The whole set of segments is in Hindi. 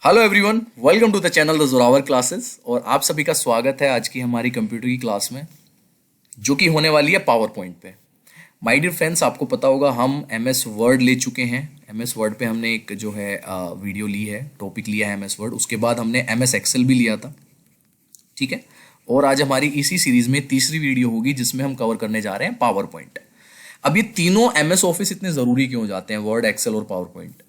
Hello everyone, welcome to the channel the Zorawar classes. और आप सभी का स्वागत है आज की हमारी कंप्यूटर की क्लास में, जो कि होने वाली है पावर पॉइंट पे। माय डियर फ्रेंड्स, आपको पता होगा हम एम एस वर्ड ले चुके हैं। एम एस वर्ड पे हमने एक जो है वीडियो ली है, टॉपिक लिया है एम एस वर्ड। उसके बाद हमने एम एस एक्सेल भी लिया था, ठीक है। और आज हमारी इसी सीरीज में तीसरी वीडियो होगी जिसमें हम कवर करने जा रहे हैं पावर पॉइंट। अब ये तीनों एम एस ऑफिस इतने ज़रूरी क्यों हो जाते हैं, वर्ड, एक्सेल और पावर पॉइंट?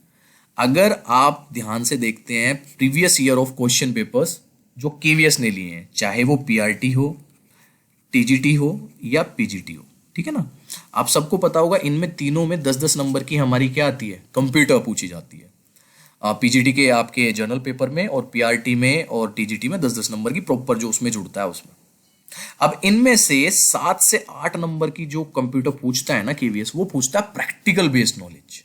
अगर आप ध्यान से देखते हैं previous year of question papers जो केवीएस ने लिए हैं, चाहे वो पीआरटी हो, टीजीटी हो या पीजीटी हो, ठीक है ना। आप सबको पता होगा इनमें तीनों में 10-10 नंबर की हमारी क्या आती है, कंप्यूटर पूछी जाती है। पीजीटी के आपके जर्नल पेपर में और पीआरटी में और टीजीटी में 10-10 नंबर की प्रॉपर जो उसमें जुड़ता है उसमें। अब इनमें से 7 से 8 नंबर की जो कंप्यूटर पूछता है ना केवीएस, वो पूछता है प्रैक्टिकल बेस्ड नॉलेज।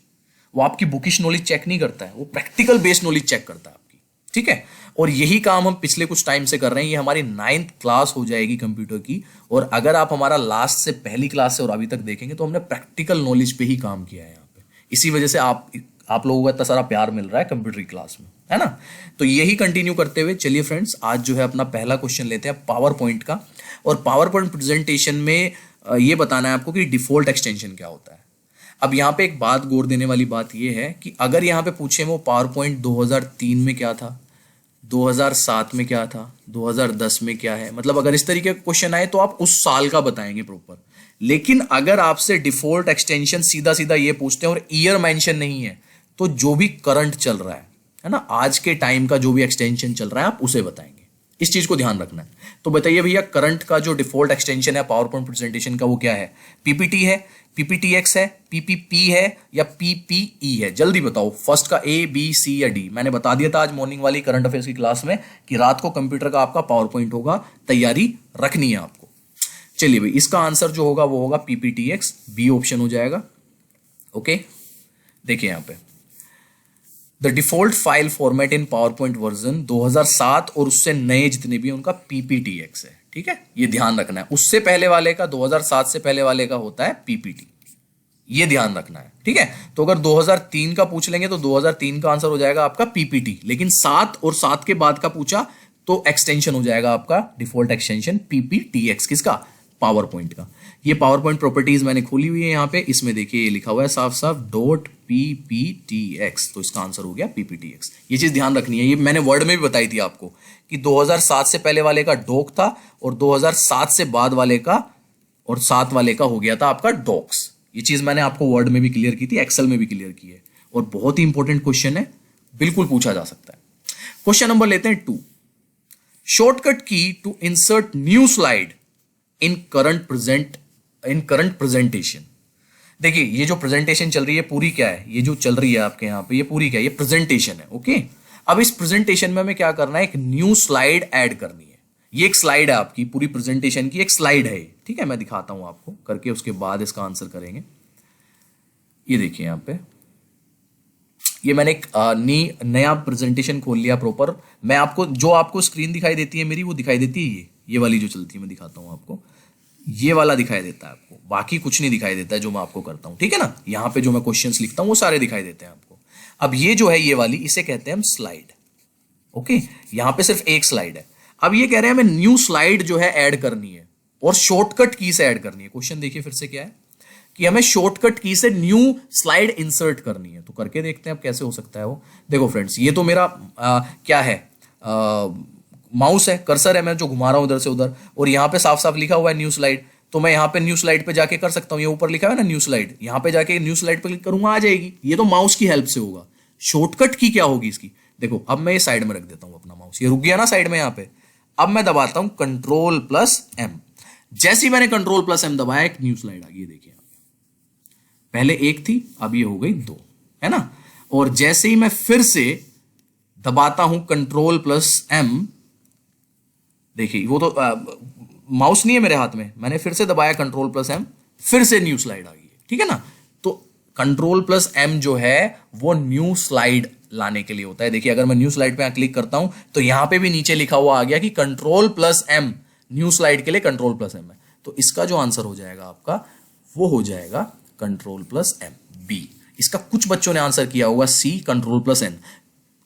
वो आपकी बुकिश नॉलेज चेक नहीं करता है, वो प्रैक्टिकल बेस्ड नॉलेज चेक करता है आपकी, ठीक है। और यही काम हम पिछले कुछ टाइम से कर रहे हैं। ये हमारी 9th क्लास हो जाएगी कंप्यूटर की। और अगर आप हमारा लास्ट से पहली क्लास से और अभी तक देखेंगे तो हमने प्रैक्टिकल नॉलेज पे ही काम किया है यहाँ पे। इसी वजह से आप लोगों का इतना सारा प्यार मिल रहा है कंप्यूटर की क्लास में, है ना। तो यही कंटिन्यू करते हुए चलिए फ्रेंड्स, आज जो है अपना पहला क्वेश्चन लेते हैं पावर पॉइंट का। और पावर पॉइंट प्रेजेंटेशन में ये बताना है आपको कि डिफॉल्ट एक्सटेंशन क्या होता है। अब यहाँ पे एक बात गौर देने वाली बात ये है कि अगर यहाँ पे पूछे वो पावर पॉइंट 2003 में क्या था, 2007 में क्या था, 2010 में क्या है, मतलब अगर इस तरीके का क्वेश्चन आए तो आप उस साल का बताएंगे प्रॉपर। लेकिन अगर आपसे डिफॉल्ट एक्सटेंशन सीधा सीधा ये पूछते हैं और ईयर मेंशन नहीं है, तो जो भी करंट चल रहा है ना, आज के टाइम का जो भी एक्सटेंशन चल रहा है आप उसे बताएंगे। इस चीज को ध्यान रखना है। तो बताइए भैया, करंट का जो डिफॉल्ट एक्सटेंशन है पावर पॉइंट प्रेजेंटेशन का वो क्या है? पीपीटी है, पीपीटीएक्स है, पीपीपी है या पीपीई है? जल्दी बताओ, फर्स्ट का ए, बी, सी या डी। मैंने बता दिया था आज मॉर्निंग वाली करंट अफेयर्स की क्लास में कि रात को कंप्यूटर का आपका पावर पॉइंट होगा, तैयारी रखनी है आपको। चलिए भाई, इसका आंसर जो होगा वो होगा पीपीटीएक्स, बी ऑप्शन हो जाएगा। ओके, देखिए यहां पे the default file format in power point version 2007 और उससे नए जितने भी उनका पीपीटीएक्स है, ठीक है। ये ध्यान रखना है, उससे पहले वाले का 2007 से पहले वाले का होता है पीपीटी, ये ध्यान रखना है, ठीक है। तो अगर 2003 का पूछ लेंगे तो 2003 का आंसर हो जाएगा आपका पीपीटी। लेकिन 7 और 7 के बाद का पूछा तो एक्सटेंशन हो जाएगा आपका डिफॉल्ट एक्सटेंशन पीपीटीएक्स, किसका? पावर पॉइंट का। ये पावर पॉइंट प्रॉपर्टीज मैंने खोली हुई है यहाँ पे, इसमें देखिए ये लिखा हुआ है साफ साफ .pptx, तो इसका आंसर हो गया पीपीटीएक्स। ये चीज ध्यान रखनी है, ये मैंने वर्ड में भी बताई थी आपको कि 2007 से पहले वाले का डॉक था और 2007 से बाद वाले का और 7 वाले का हो गया था आपका डॉक्स। ये चीज मैंने आपको वर्ड में भी क्लियर की थी, एक्सेल में भी क्लियर की है। और बहुत ही इंपॉर्टेंट क्वेश्चन है, बिल्कुल पूछा जा सकता है। क्वेश्चन नंबर लेते हैं 2। Shortcut key to insert new slide in current presentation. देखिए ये जो प्रेजेंटेशन चल रही है पूरी क्या है, ये जो चल रही है आपके यहाँ पे ये पूरी क्या है, ये प्रेजेंटेशन है, ओके। अब इस प्रेजेंटेशन में हमें क्या करना है, एक न्यू स्लाइड ऐड करनी है। ये एक स्लाइड है आपकी, पूरी प्रेजेंटेशन की एक स्लाइड है, ठीक है। मैं दिखाता हूं आपको करके, उसके बाद इसका आंसर करेंगे। ये देखिए यहाँ पे ये मैंने एक नया प्रेजेंटेशन खोल लिया प्रॉपर। मैं आपको जो आपको स्क्रीन दिखाई देती है मेरी, वो दिखाई देती है ये वाली जो चलती है, मैं दिखाता हूं आपको। ये वाला दिखाई देता है आपको, बाकी कुछ नहीं दिखाई देता है जो मैं आपको करता हूं, ठीक है ना। यहां पे जो मैं क्वेश्चंस लिखता हूं वो सारे दिखाई देते हैं आपको। अब ये जो है ये वाली, इसे कहते हैं हम स्लाइड, ओके। यहां पे सिर्फ एक स्लाइड है। अब ये कह रहे हैं हमें न्यू स्लाइड जो है ऐड करनी है और शॉर्टकट की से ऐड करनी है। क्वेश्चन देखिए फिर से क्या है कि हमें शॉर्टकट की से न्यू स्लाइड इंसर्ट करनी है। तो करके देखते हैं अब कैसे हो सकता है वो। देखो फ्रेंड्स, ये तो मेरा क्या है, माउस है, कर्सर है, मैं जो घुमा रहा हूं इधर से उधर, और यहां पे साफ साफ लिखा हुआ है न्यू स्लाइड। तो मैं यहां पे न्यू स्लाइड पे जाके कर सकता हूं, ये ऊपर लिखा है ना न्यू स्लाइड, यहां पे जाके न्यू स्लाइड पे क्लिक करूंगा, आ जाएगी। ये तो माउस की हेल्प से होगा। शॉर्टकट की क्या होगी इसकी, देखो अब मैं ये साइड में रख देता हूं अपना माउस, ये रुक गया ना साइड में यहाँ पे। अब मैं दबाता हूं Ctrl+M। जैसे ही मैंने Ctrl+M दबाया एक न्यू स्लाइड आ गई, देखिए पहले एक थी, अब ये हो गई 2, है ना। और जैसे ही मैं फिर से दबाता हूं Ctrl+M, देखिए वो तो माउस नहीं है मेरे हाथ में, मैंने फिर से दबाया Ctrl+M, फिर से न्यू स्लाइड आ गई, ठीक है ना। तो Ctrl+M जो है वो न्यू स्लाइड लाने के लिए होता है। देखिए अगर मैं न्यू स्लाइड पे क्लिक करता हूं तो यहां पे भी नीचे लिखा हुआ आ गया कि Ctrl+M, न्यू स्लाइड के लिए Ctrl+M है। तो इसका जो आंसर हो जाएगा आपका वो हो जाएगा Ctrl+M, बी। इसका कुछ बच्चों ने आंसर किया होगा सी, Ctrl+N।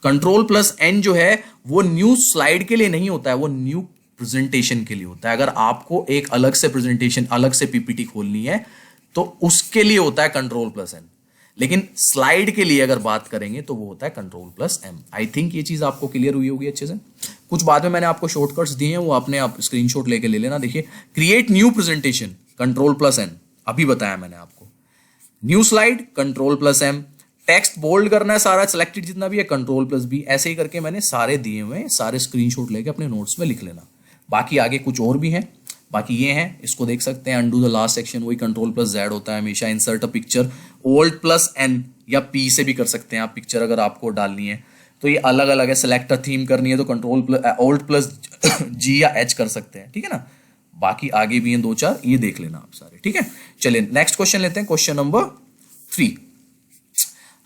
कंट्रोल प्लस एन जो है वो न्यू स्लाइड के लिए नहीं होता है, वो न्यू प्रेजेंटेशन के लिए होता है। अगर आपको एक अलग से प्रेजेंटेशन, अलग से पीपीटी खोलनी है तो उसके लिए होता है कंट्रोल प्लस एन, लेकिन स्लाइड के लिए अगर बात करेंगे तो वो होता है control plus M. I think ये चीज आपको क्लियर हुई होगी अच्छे से। कुछ बाद में मैंने आपको शॉर्टकट्स दिए हैं, वो आपने आप स्क्रीनशॉट लेके ले लेना। देखिए, create new presentation control plus N, अभी बताया मैंने आपको। New slide control plus M, text bold करना है सारा सिलेक्टेड जितना भी है कंट्रोल प्लस बी। ऐसे ही करके मैंने सारे दिए हुए हैं, सारे स्क्रीनशॉट लेके अपने नोट्स में लिख लेना। बाकी आगे कुछ और भी हैं, बाकी ये हैं, इसको देख सकते हैं। अंडू द लास्ट सेक्शन, वही कंट्रोल प्लस जेड होता है हमेशा। Insert a picture, old plus N या पी से भी कर सकते हैं आप पिक्चर अगर आपको डालनी है तो। ये अलग अलग है, सेलेक्ट अ थीम करनी है तो कंट्रोल प्लस ओल्ड प्लस जी या एच कर सकते हैं, ठीक है ना। बाकी आगे भी हैं दो चार, ये देख लेना आप सारे, ठीक है। चलिए नेक्स्ट क्वेश्चन लेते हैं, question number 3।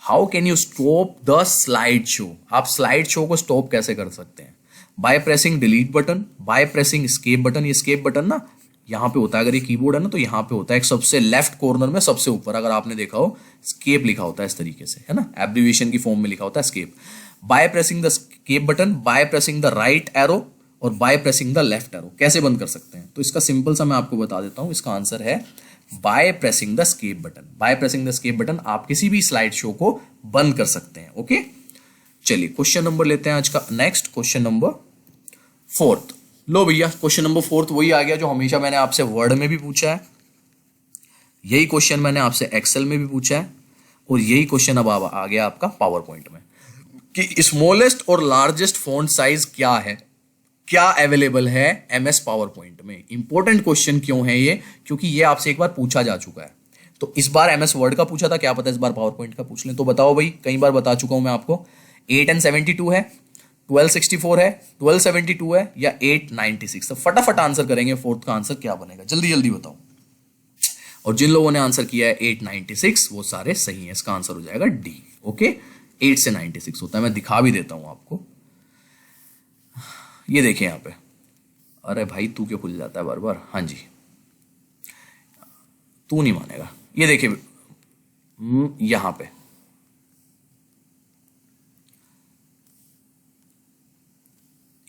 How can you stop the slide show? आप स्लाइड शो को स्टॉप कैसे कर सकते हैं? By pressing delete button, by pressing escape button. ये एस्केप बटन ना यहाँ पे होता है, अगर ये कीबोर्ड है ना तो यहाँ पे होता है एक सबसे लेफ्ट कॉर्नर में सबसे ऊपर, अगर आपने देखा हो एस्केप लिखा होता है इस तरीके से, है ना, एब्रिविएशन की फॉर्म में लिखा होता है escape. By pressing the escape button, by pressing the right arrow और by pressing the left arrow. कैसे बंद कर सकते हैं? तो इसका सिंपल सा मैं आपको बता देता हूं। इसका आंसर है bye pressing the escape button. By pressing the escape button आप किसी भी स्लाइड शो को बंद कर सकते हैं। ओके, चलिए क्वेश्चन नंबर लेते हैं आज का नेक्स्ट, क्वेश्चन नंबर 4। लो भैया, क्वेश्चन नंबर 4 वही आ गया जो हमेशा मैंने आपसे वर्ड में भी पूछा है, यही क्वेश्चन मैंने आपसे एक्सेल में भी पूछा है, और यही क्वेश्चन अब आ गया आपका पावर पॉइंट में कि स्मॉलेस्ट और लार्जेस्ट फॉन्ट साइज क्या है, क्या अवेलेबल है एमएस पावर पॉइंट में। इंपॉर्टेंट क्वेश्चन क्यों है ये? क्योंकि ये आपसे एक बार पूछा जा चुका है। तो इस बार एमएस वर्ड का पूछा था, क्या पता इस बार पावर पॉइंट का पूछ लें। तो बताओ भाई, कई बार बता चुका हूं मैं आपको। 872 है, 1264 है, 1272 है या 896? तो फटाफट आंसर करेंगे, फोर्थ का आंसर क्या बनेगा, जल्दी जल्दी बताओ। और जिन लोगों ने आंसर किया है 896 वो सारे सही हैं, इसका आंसर हो जाएगा डी। ओके, 8 से 96 होता है, मैं दिखा भी देता हूं आपको। ये देखिए यहां पे, अरे भाई तू क्यों खुल जाता है बार बार? हाँ जी, तू नहीं मानेगा। ये देखिए यहां पे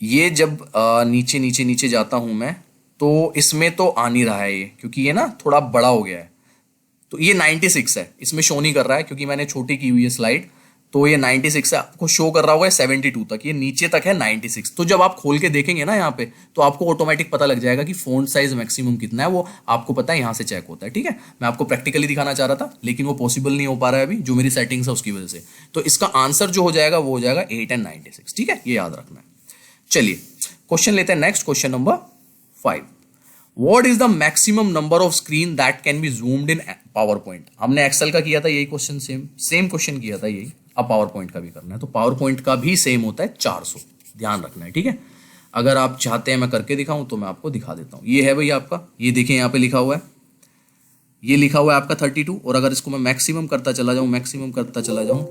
ये जब नीचे नीचे नीचे जाता हूं मैं तो इसमें तो आ नहीं रहा है ये, क्योंकि ये ना थोड़ा बड़ा हो गया है। तो ये 96 है, इसमें शो नहीं कर रहा है क्योंकि मैंने छोटी की हुई है स्लाइड। तो ये 96 है, आपको शो कर रहा होगा 72 तक, ये नीचे तक है 96। तो जब आप खोल के देखेंगे ना यहाँ पे तो आपको ऑटोमेटिक पता लग जाएगा कि फोंट साइज मैक्सिमम कितना है, वो आपको पता है, यहाँ से चेक होता है। ठीक है, मैं आपको प्रैक्टिकली दिखाना चाह रहा था लेकिन वो पॉसिबल नहीं हो पा रहा है अभी, जो मेरी सेटिंग्स है उसकी वजह से। तो इसका आंसर जो हो जाएगा वो हो जाएगा 8 and 96। ठीक है, ये याद रखना है। चलिए क्वेश्चन लेते हैं next, question number 5। What is the maximum number of screen that can be zoomed in PowerPoint? हमने एक्सेल का किया था यही क्वेश्चन, सेम क्वेश्चन किया था यही, अब पावर पॉइंट का भी करना है। तो पावर पॉइंट का भी सेम होता है 400, ध्यान रखना है। ठीक है, अगर आप चाहते हैं मैं करके दिखाऊं तो मैं आपको दिखा देता हूं। ये है भाई आपका, ये देखिए यहाँ पे लिखा हुआ है, ये लिखा हुआ है आपका 32। और अगर इसको मैं मैक्सिमम करता चला जाऊं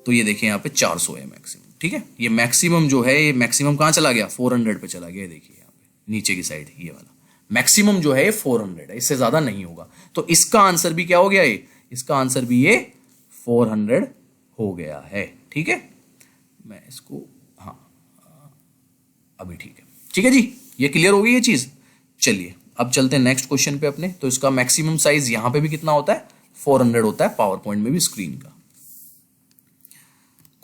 तो ये देखिए यहाँ पे 400 है मैक्सिमम। ठीक है, ये मैक्सिमम जो है, ये मैक्सिमम कहाँ चला गया, 400 पे चला गया। देखिए यहाँ पे नीचे की साइड ये वाला मैक्सिमम जो है 400 है, इससे ज्यादा नहीं होगा। तो इसका आंसर भी क्या हो गया, ये इसका आंसर भी ये 400 हो गया है। ठीक है, मैं इसको, हाँ अभी ठीक है जी, ये क्लियर हो गई ये चीज। चलिए अब चलते हैं नेक्स्ट क्वेश्चन पे अपने। तो इसका मैक्सिमम साइज यहां पे भी कितना होता है, 400 होता है पावर पॉइंट में भी स्क्रीन का।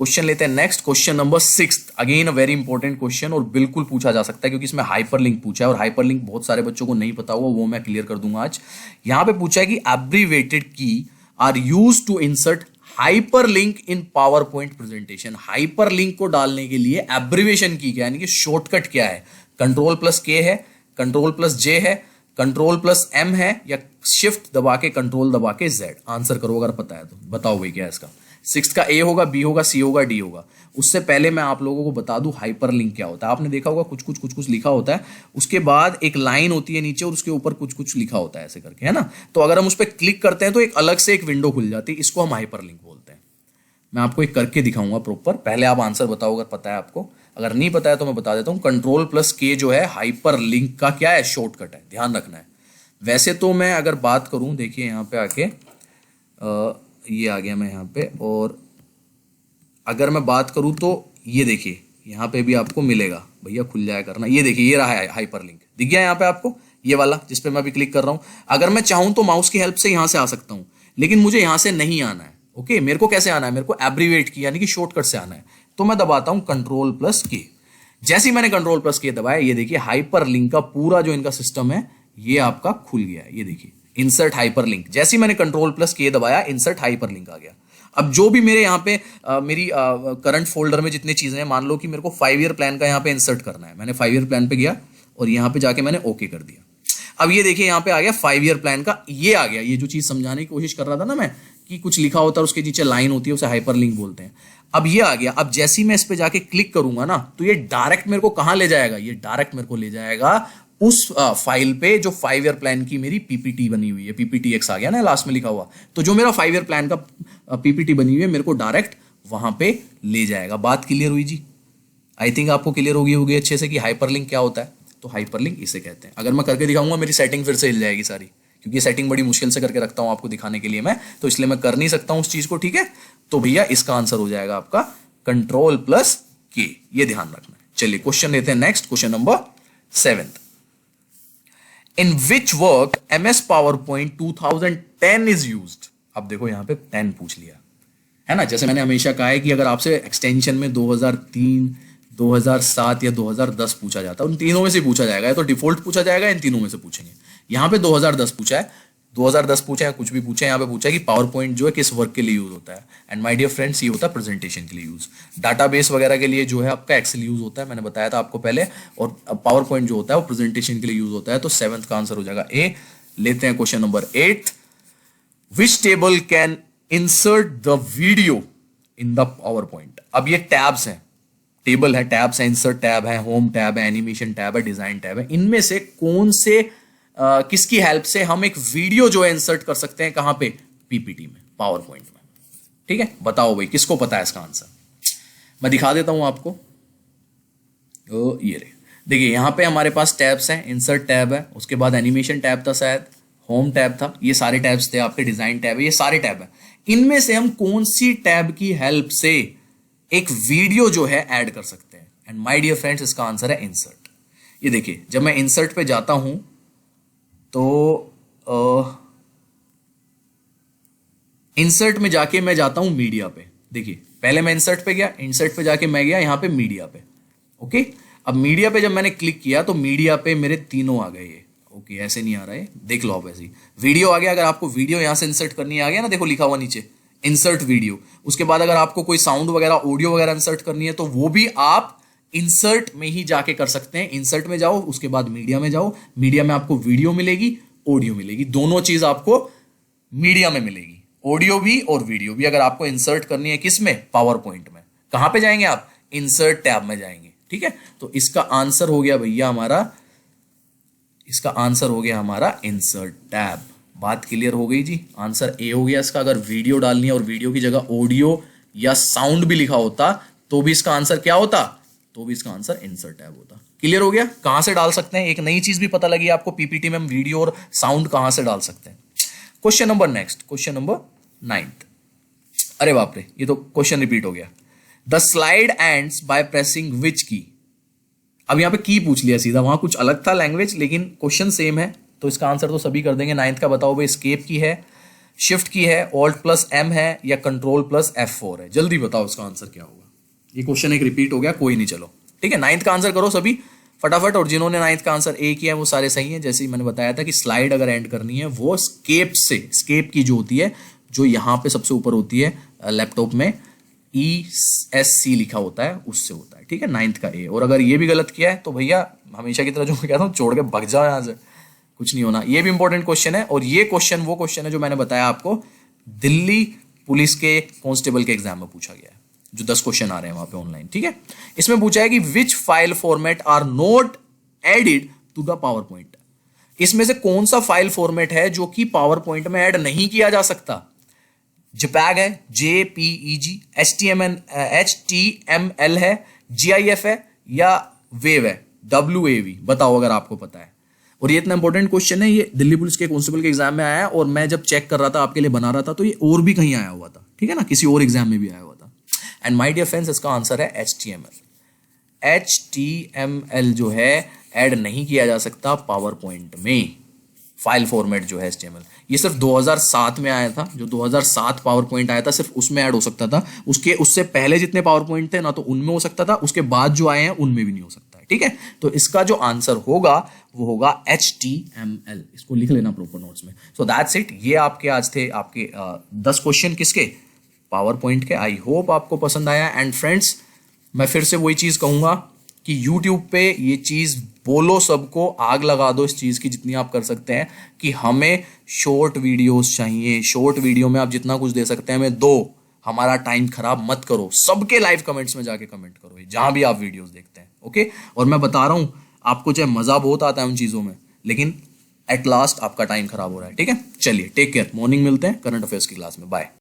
क्वेश्चन लेते हैं next, question number 6। Again a very important question, और बिल्कुल पूछा जा सकता है क्योंकि इसमें हाइपरलिंक पूछा है, और हाइपरलिंक बहुत सारे बच्चों को नहीं पता हुआ, वो मैं क्लियर कर दूंगा आज। यहां पे पूछा है कि abbreviated key are used to insert hyperlink in PowerPoint presentation. Hyperlink को डालने के लिए एब्रीवेशन की क्या, यानी कि शॉर्टकट क्या है? कंट्रोल प्लस के है, कंट्रोल प्लस जे है, कंट्रोल प्लस एम है, या शिफ्ट दबा के कंट्रोल दबा के जेड? आंसर करो अगर पता है तो बताओ भाई क्या है इसका। 6 का ए होगा, बी होगा, सी होगा, डी होगा। उससे पहले मैं आप लोगों को बता दूं हाइपरलिंक क्या होता है। आपने देखा होगा कुछ कुछ लिखा होता है, उसके बाद एक लाइन होती है नीचे और उसके ऊपर कुछ लिखा होता है ऐसे करके, है ना। तो अगर हम उस पर क्लिक करते हैं तो एक अलग से एक विंडो खुल जाती है, इसको हम हाइपरलिंक बोलते हैं। मैं आपको एक करके दिखाऊंगा प्रॉपर, पहले आप आंसर बताओ अगर पता है आपको। अगर नहीं पता है तो मैं बता देता हूं, कंट्रोल प्लस के जो है हाइपरलिंक का क्या है, शॉर्टकट है, ध्यान रखना है। वैसे तो मैं अगर बात करूं, देखिए यहां पे आके ये आ गया मैं यहाँ पे, और अगर मैं बात करूं तो ये देखिए यहाँ पे भी आपको मिलेगा, भैया खुल जाया करना, ये देखिए ये रहा है हाइपर लिंक, दिख गया यहाँ पे आपको, ये वाला जिस पे मैं अभी क्लिक कर रहा हूँ। अगर मैं चाहूं तो माउस की हेल्प से यहाँ से आ सकता हूँ, लेकिन मुझे यहाँ से नहीं आना है। ओके, मेरे को कैसे आना है, मेरे को एब्रीवेट की यानी कि शॉर्टकट से आना है। तो मैं दबाता हूँ Ctrl+K। जैसे ही मैंने Ctrl+K दबाया, ये देखिए हाइपर लिंक का पूरा जो इनका सिस्टम है ये आपका खुल गया है। ये देखिए इंसर्ट हाइपर लिंक, जैसे ही मैंने Ctrl+K दबाया इंसर्ट हाइपर लिंक आ गया। अब जो भी मेरे यहाँ पे मेरी करंट फोल्डर में जितनी चीजें हैं, मान लो कि मेरे को 5 ईयर प्लान का यहाँ पे इंसर्ट करना है, मैंने 5 ईयर प्लान पे गया और यहाँ पे जाके मैंने ओके कर दिया। अब ये देखिए यहाँ पे आ गया 5 ईयर प्लान का, ये आ गया। ये जो चीज समझाने की कोशिश कर रहा था ना मैं, कि कुछ लिखा होता है उसके नीचे लाइन होती है, उसे हाइपर लिंक बोलते हैं। अब ये आ गया। अब जैसे ही मैं इस पे जाके क्लिक करूंगा ना, तो ये डायरेक्ट मेरे को कहां ले जाएगा, ये डायरेक्ट मेरे को ले जाएगा उस फाइल पे जो 5 ईयर प्लान की मेरी पीपीटी बनी हुई है। PPTX आ गया ना लास्ट में लिखा हुआ, तो जो मेरा 5 ईयर प्लान का पीपीटी बनी हुई है मेरे को डायरेक्ट वहां पे ले जाएगा। बात क्लियर हुई जी? आई थिंक आपको क्लियर होगी अच्छे से कि हाइपरलिंक क्या होता है। तो हाइपरलिंक इसे कहते हैं। अगर मैं करके दिखाऊंगा मेरी सेटिंग फिर से हिल जाएगी सारी, क्योंकि सेटिंग बड़ी मुश्किल से करके रखता हूं आपको दिखाने के लिए मैं, तो इसलिए मैं कर नहीं सकता हूं उस चीज को। ठीक है, तो भैया इसका आंसर हो जाएगा आपका Ctrl+K, ये ध्यान रखना है। चलिए क्वेश्चन लेते हैं next, question number 7। In which work MS PowerPoint 2010 is used. अब देखो यहां पे 10 पूछ लिया है ना। जैसे मैंने हमेशा कहा है कि अगर आपसे एक्सटेंशन में 2003, 2007 या 2010 पूछा जाता है, उन तीनों में से पूछा जाएगा, या तो डिफॉल्ट पूछा जाएगा, इन तीनों में से पूछेंगे। यहाँ पे 2010 पूछा है, 2010 पूछा है, कुछ भी पूछा है, यहाँ पे पूछा है कि पावर पॉइंट जो है किस वर्क के लिए यूज होता है। एंड माय डियर फ्रेंड्स, ये होता है प्रेजेंटेशन के लिए यूज। डाटाबेस वगैरह के लिए जो है आपका एक्सेल यूज होता है, मैंने बताया था आपको पहले, और पावर पॉइंट जो होता है वो प्रेजेंटेशन के लिए यूज होता है। तो 7th का आंसर हो जाएगा ए। लेते हैं question number 8। Which table can insert the video in the power point. अब ये टैब्स हैं, टेबल है, टैब्स है, इंसर्ट टैब है, होम टैब है, एनिमेशन टैब है, डिजाइन टैब है। इनमें से कौन से किसकी हेल्प से हम एक वीडियो जो है इंसर्ट कर सकते हैं, कहां पे, पीपीटी में, पावर पॉइंट में। ठीक है, बताओ भाई किसको पता है इसका आंसर। मैं दिखा देता हूं आपको। ये रे, देखिए यहां पे हमारे पास टैब्स हैं, इंसर्ट टैब है, उसके बाद एनिमेशन टैब था, शायद होम टैब था, ये सारे टैब्स थे आपके, डिजाइन टैब है, ये सारे टैब है। इनमें से हम कौन सी टैब की हेल्प से एक वीडियो जो है ऐड कर सकते हैं। एंड माय डियर फ्रेंड्स, इसका आंसर है इंसर्ट। ये देखिए जब मैं इंसर्ट पे जाता हूं तो इंसर्ट में जाके मैं जाता हूं मीडिया पे। देखिए पहले मैं इंसर्ट पे गया, इंसर्ट पे जाके मैं गया यहां पे मीडिया पे। ओके, अब मीडिया पे जब मैंने क्लिक किया तो मीडिया पे मेरे तीनों आ गए ये। ओके, ऐसे नहीं आ रहा है, देख लो आप, ऐसे ही वीडियो आ गया। अगर आपको वीडियो यहां से इंसर्ट करनी आ गया ना, देखो लिखा हुआ नीचे इंसर्ट वीडियो। उसके बाद अगर आपको कोई साउंड वगैरह, ऑडियो वगैरह इंसर्ट करनी है तो वो भी आप इंसर्ट में ही जाके कर सकते हैं। इंसर्ट में जाओ, उसके बाद मीडिया में जाओ, मीडिया में आपको वीडियो मिलेगी, ऑडियो मिलेगी, दोनों चीज आपको मीडिया में मिलेगी, ऑडियो भी और वीडियो भी। अगर आपको इंसर्ट करनी है किस में, पावर पॉइंट में, कहां पे जाएंगे आप, इंसर्ट टैब में जाएंगे। ठीक है, तो इसका आंसर हो गया भैया हमारा, इसका आंसर हो गया हमारा इंसर्ट टैब। बात क्लियर हो गई जी, आंसर ए हो गया इसका। अगर वीडियो डालनी है और वीडियो की जगह ऑडियो या साउंड भी लिखा होता तो भी इसका आंसर क्या होता, तो भी इसका आंसर इंसर्ट टैब होता। क्लियर हो गया, कहां से डाल सकते हैं, एक नई चीज भी पता लगी आपको, पीपीटी में हम वीडियो और साउंड कहां से डाल सकते हैं। Question number next, question number 9। अरे बाप रे, ये तो क्वेश्चन रिपीट हो गया। The slide ends by pressing which key. अब यहां पे की पूछ लिया सीधा, वहां कुछ अलग था लैंग्वेज, लेकिन क्वेश्चन सेम है, तो इसका आंसर तो सभी कर देंगे। 9th का बताओ भाई, एस्केप की है, शिफ्ट की है, Alt+M है, या Ctrl+F4 है। जल्दी बताओ इसका आंसर क्या होगा। ये क्वेश्चन एक रिपीट हो गया, कोई नहीं, चलो ठीक है। 9th का आंसर करो सभी फटाफट, और जिन्होंने 9th का आंसर ए किया है वो सारे सही हैं। जैसे ही मैंने बताया था कि स्लाइड अगर एंड करनी है वो स्केप से, स्केप की जो होती है, जो यहाँ पे सबसे ऊपर होती है लैपटॉप में, ESC लिखा होता है, उससे होता है। ठीक है, 9th का ए। और अगर ये भी गलत किया है तो भैया हमेशा की तरह जो मैं कहता हूँ, छोड़ के भग जाओ यहाँ से, कुछ नहीं होना। ये भी इंपॉर्टेंट क्वेश्चन है, और ये क्वेश्चन वो क्वेश्चन है जो मैंने बताया आपको दिल्ली पुलिस के कांस्टेबल के एग्जाम में पूछा गया है, जो 10 क्वेश्चन आ रहे हैं वहां पे ऑनलाइन। ठीक है, इसमें पूछा है कि which file format are not added to the PowerPoint. इसमें से कौन सा फाइल फॉर्मेट है जो कि पावर पॉइंट में ऐड नहीं किया जा सकता। JPEG है, JPEG, HTML है, GIF है, या वेव है, WAV। बताओ अगर आपको पता है। और ये इतना इंपॉर्टेंट क्वेश्चन है, ये दिल्ली पुलिस के कांस्टेबल के एग्जाम में आया है, और मैं जब चेक कर रहा था आपके लिए बना रहा था तो ये और भी कहीं आया हुआ था। ठीक है ना, किसी और एग्जाम में भी आया हुआ था। एंड माय डियर फ्रेंड्स इसका आंसर है HTML। HTML जो है ऐड नहीं किया जा सकता पावर पॉइंट में, फाइल फॉर्मेट जो है HTML। ये सिर्फ 2007 में आया था, जो 2007 पावर पॉइंट आया था सिर्फ उसमें ऐड हो सकता था। उससे पहले जितने पावर पॉइंट थे ना तो उनमें हो सकता था, उसके बाद जो आए हैं उनमें भी नहीं हो सकता है, ठीक है। तो इसका जो आंसर होगा वो होगा HTML। इसको लिख लेना प्रॉपर नोट्स में। So that's it. ये आपके आज थे आपके 10 क्वेश्चन किसके, पावर पॉइंट के। आई होप आपको पसंद आया। एंड फ्रेंड्स मैं फिर से वही चीज कहूंगा कि YouTube पे ये चीज बोलो सबको, आग लगा दो इस चीज की जितनी आप कर सकते हैं कि हमें शॉर्ट वीडियोस चाहिए। शॉर्ट वीडियो में आप जितना कुछ दे सकते हैं हमें दो। हमारा टाइम खराब मत करो। सबके लाइव कमेंट्स में जाके कमेंट करो जहां भी आप वीडियोस देखते हैं, ओके। और मैं बता रहा हूं आपको चाहे मजा बहुत आता है उन चीजों में, लेकिन एट लास्ट आपका टाइम खराब हो रहा है, ठीक है। चलिए टेक केयर। मॉर्निंग मिलते हैं करंट अफेयर्स की क्लास में। बाय।